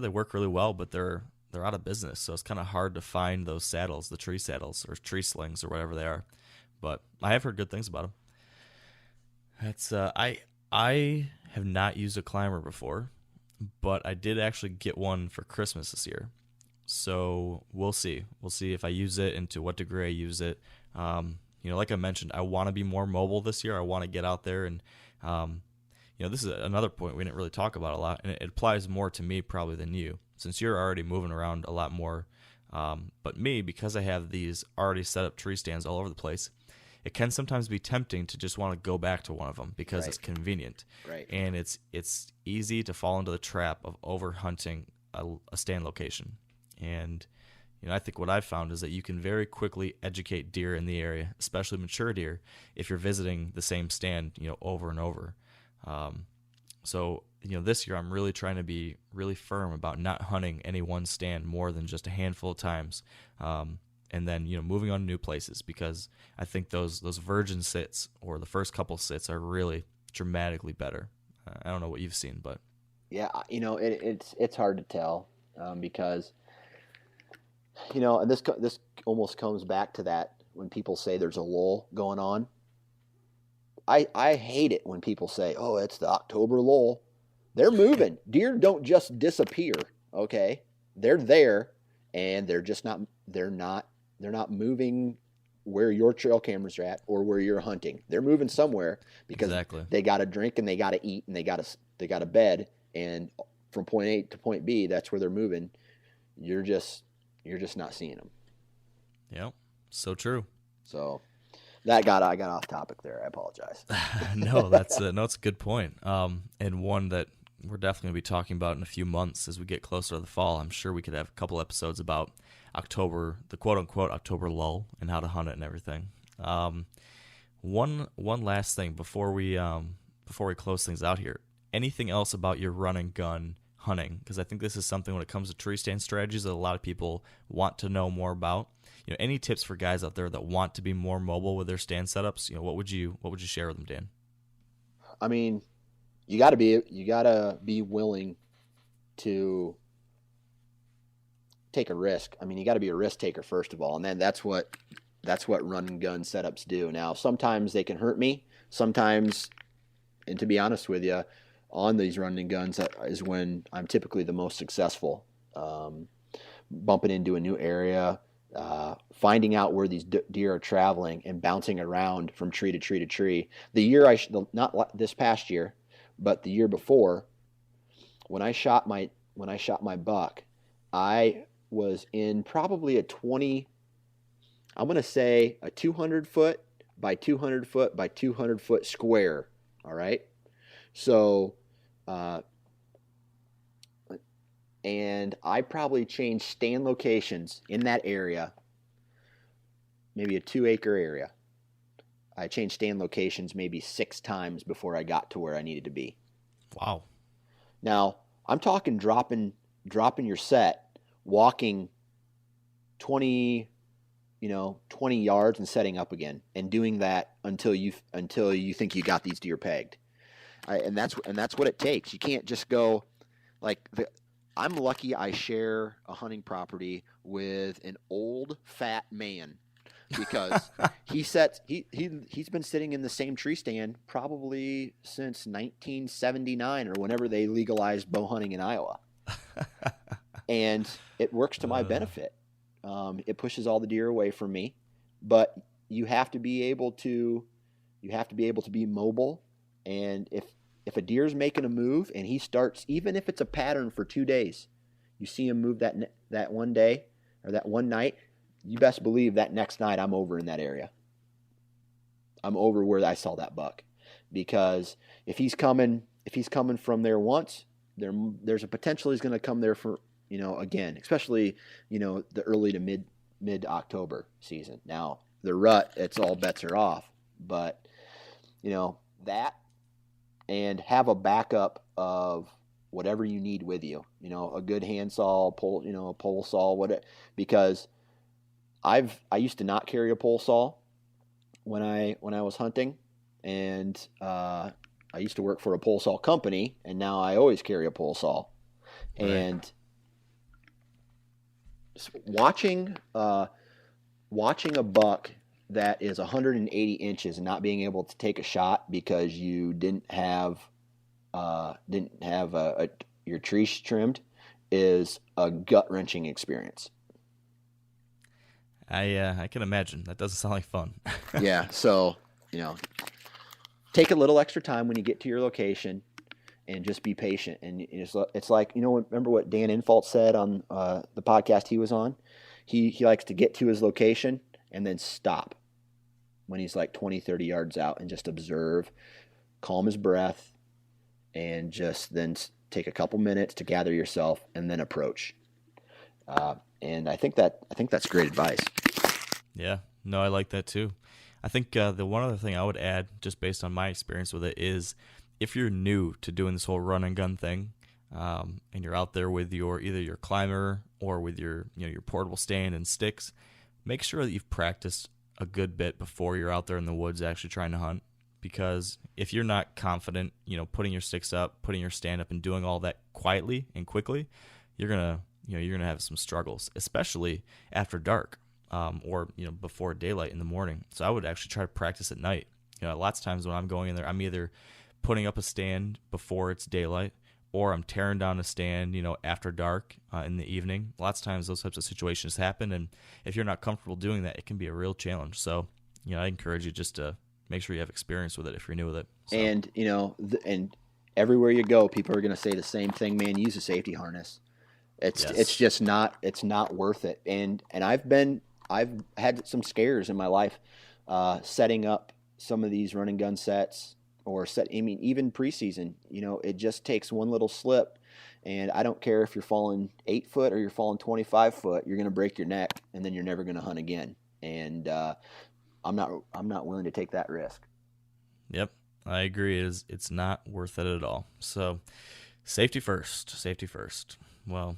work really well, but they're out of business, so it's kind of hard to find those saddles, the tree saddles or tree slings or whatever they are. But I have heard good things about them. That's I have not used a climber before, but I did actually get one for Christmas this year. So we'll see. We'll see if I use it and to what degree I use it. Like I mentioned, I want to be more mobile this year. I want to get out there and, this is another point we didn't really talk about a lot, and it applies more to me probably than you, since you're already moving around a lot more. But me, because I have these already set up tree stands all over the place, it can sometimes be tempting to just want to go back to one of them because it's convenient. Right. And it's easy to fall into the trap of over hunting a stand location. And I think what I've found is that you can very quickly educate deer in the area, especially mature deer, if you're visiting the same stand, over and over. So this year I'm really trying to be really firm about not hunting any one stand more than just a handful of times. And then, moving on to new places, because I think those virgin sits or the first couple sits are really dramatically better. I don't know what you've seen, but yeah, it's hard to tell because and this almost comes back to that when people say there's a lull going on. I hate it when people say, "Oh, it's the October lull." They're moving. Deer don't just disappear. Okay, they're there, and they're just not. They're not moving where your trail cameras are at or where you're hunting. They're moving somewhere because they got to drink and they got to eat and they got to bed, and from point A to point B, that's where they're moving. You're just not seeing them. Yep, so true. So I got off topic there. I apologize. No, that's a good point. And one that we're definitely going to be talking about in a few months as we get closer to the fall. I'm sure we could have a couple episodes about October, the quote-unquote October lull, and how to hunt it and everything. One last thing before we close things out here. Anything else about your run and gun hunting? Because I think this is something when it comes to tree stand strategies that a lot of people want to know more about. Any tips for guys out there that want to be more mobile with their stand setups? What would you share with them, Dan? I mean, you got to be willing to take a risk. I mean, you got to be a risk taker first of all, and then that's what run and gun setups do. Now, sometimes they can hurt me. Sometimes, and to be honest with you, on these run and guns is when I'm typically the most successful. Bumping into a new area, finding out where these deer are traveling and bouncing around from tree to tree to tree. The year not this past year, but the year before, when I shot my buck, I was in probably a 200 foot by 200 foot by 200 foot square. All right. So, and I probably changed stand locations in that area, maybe a 2-acre area. I changed stand locations maybe 6 times before I got to where I needed to be. Wow. Now, I'm talking dropping your set, walking 20 yards and setting up again, and doing that until you think you got these deer pegged. And that's what it takes. You can't just go I'm lucky I share a hunting property with an old fat man, because he's been sitting in the same tree stand probably since 1979 or whenever they legalized bow hunting in Iowa. And it works to my benefit. It pushes all the deer away from me, but you have to be able to be mobile. And if a deer's making a move and he starts, even if it's a pattern for 2 days, You see him move that one day or that one night, you best believe that next night I'm over in that area. I'm over where I saw that buck, because if he's coming from there once, there's a potential he's going to come there for, again, especially, the early to mid October season. Now the rut, it's all bets are off, but that, and have a backup of whatever you need with you, a good handsaw, a pole saw, whatever, because I used to not carry a pole saw when I was hunting, and I used to work for a pole saw company, and now I always carry a pole saw. Right. And watching a buck that is 180 inches and not being able to take a shot because you didn't have your trees trimmed is a gut-wrenching experience. I can imagine. That doesn't sound like fun. Yeah, so, take a little extra time when you get to your location and just be patient. And it's like, remember what Dan Infalt said on the podcast he was on? He likes to get to his location and then stop when he's like 20, 30 yards out and just observe, calm his breath, and just then take a couple minutes to gather yourself and then approach. And I think that's great advice. Yeah, no, I like that too. I think the one other thing I would add, just based on my experience with it, is if you're new to doing this whole run and gun thing, and you're out there with either your climber or with your portable stand and sticks, make sure that you've practiced a good bit before you're out there in the woods actually trying to hunt. Because if you're not confident, putting your sticks up, putting your stand up, and doing all that quietly and quickly, you're gonna have some struggles, especially after dark, or before daylight in the morning. So I would actually try to practice at night. Lots of times when I'm going in there, I'm either putting up a stand before it's daylight, or I'm tearing down a stand, after dark in the evening. Lots of times those types of situations happen, and if you're not comfortable doing that, it can be a real challenge. So, I encourage you just to make sure you have experience with it if you're new with it. So. And, and everywhere you go, people are going to say the same thing, man, use a safety harness. It's just not worth it. And I've had some scares in my life, setting up some of these run and gun sets, or even preseason, it just takes one little slip, and I don't care if you're falling 8 foot or you're falling 25 foot, you're going to break your neck, and then you're never going to hunt again. And, I'm not willing to take that risk. Yep, I agree. It's not worth it at all. So, safety first. Well,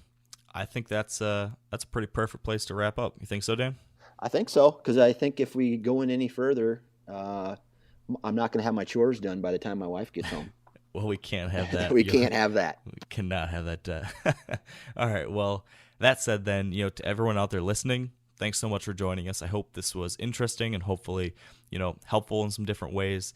I think that's a pretty perfect place to wrap up. You think so, Dan? I think so, because I think if we go in any further, I'm not going to have my chores done by the time my wife gets home. Well, we can't have that. We can't have that. We cannot have that. All right. Well, that said, then, to everyone out there listening, thanks so much for joining us. I hope this was interesting and hopefully, helpful in some different ways.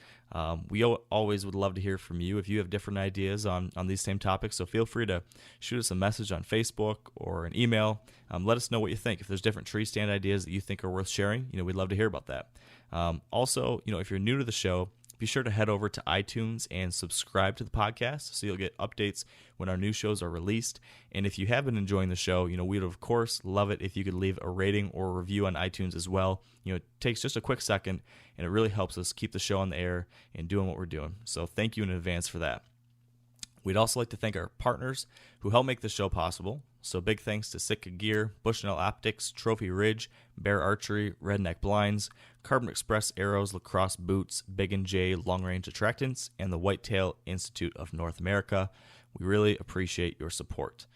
We always would love to hear from you if you have different ideas on these same topics. So feel free to shoot us a message on Facebook or an email. Let us know what you think. If there's different tree stand ideas that you think are worth sharing, we'd love to hear about that. Also, if you're new to the show, be sure to head over to iTunes and subscribe to the podcast so you'll get updates when our new shows are released. And if you have been enjoying the show, we'd of course love it if you could leave a rating or a review on iTunes as well. It takes just a quick second, and it really helps us keep the show on the air and doing what we're doing. So thank you in advance for that. We'd also like to thank our partners who help make this show possible. So big thanks to Sitka Gear, Bushnell Optics, Trophy Ridge, Bear Archery, Redneck Blinds, Carbon Express Arrows, Lacrosse Boots, Big & J Long Range Attractants, and the Whitetail Institute of North America. We really appreciate your support.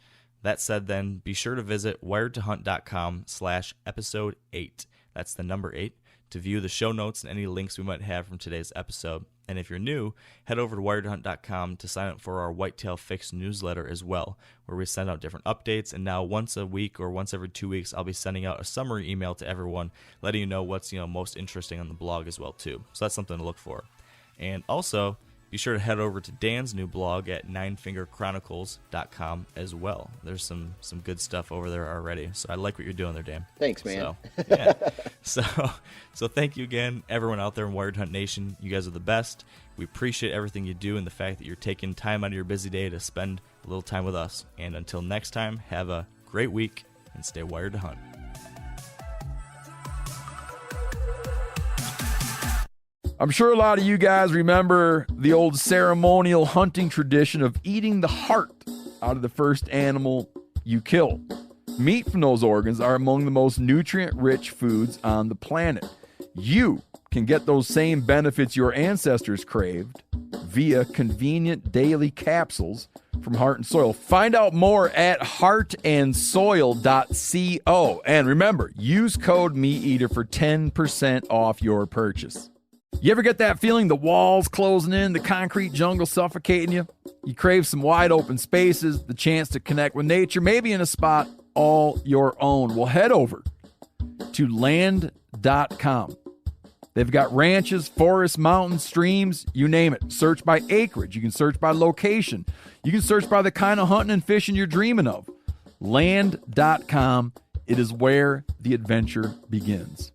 That said, then, be sure to visit wiredtohunt.com/episode 8. That's the number 8, to view the show notes and any links we might have from today's episode. And if you're new, head over to wiredtohunt.com to sign up for our Whitetail Fix newsletter as well, where we send out different updates. And now once a week or once every 2 weeks, I'll be sending out a summary email to everyone, letting you know what's most interesting on the blog as well too. So that's something to look for. And also, be be sure to head over to Dan's new blog at ninefingerchronicles.com as well. There's some good stuff over there already. So I like what you're doing there, Dan. Thanks, man. So, yeah. So thank you again, everyone out there in Wired Hunt Nation. You guys are the best. We appreciate everything you do and the fact that you're taking time out of your busy day to spend a little time with us. And until next time, have a great week and stay wired to hunt. I'm sure a lot of you guys remember the old ceremonial hunting tradition of eating the heart out of the first animal you kill. Meat from those organs are among the most nutrient-rich foods on the planet. You can get those same benefits your ancestors craved via convenient daily capsules from Heart and Soil. Find out more at heartandsoil.co. And remember, use code MeatEater for 10% off your purchase. You ever get that feeling the walls closing in, the concrete jungle suffocating you? You crave some wide open spaces, the chance to connect with nature, maybe in a spot all your own. Well, head over to land.com. They've got ranches, forests, mountains, streams, you name it. Search by acreage. You can search by location. You can search by the kind of hunting and fishing you're dreaming of. Land.com. It is where the adventure begins.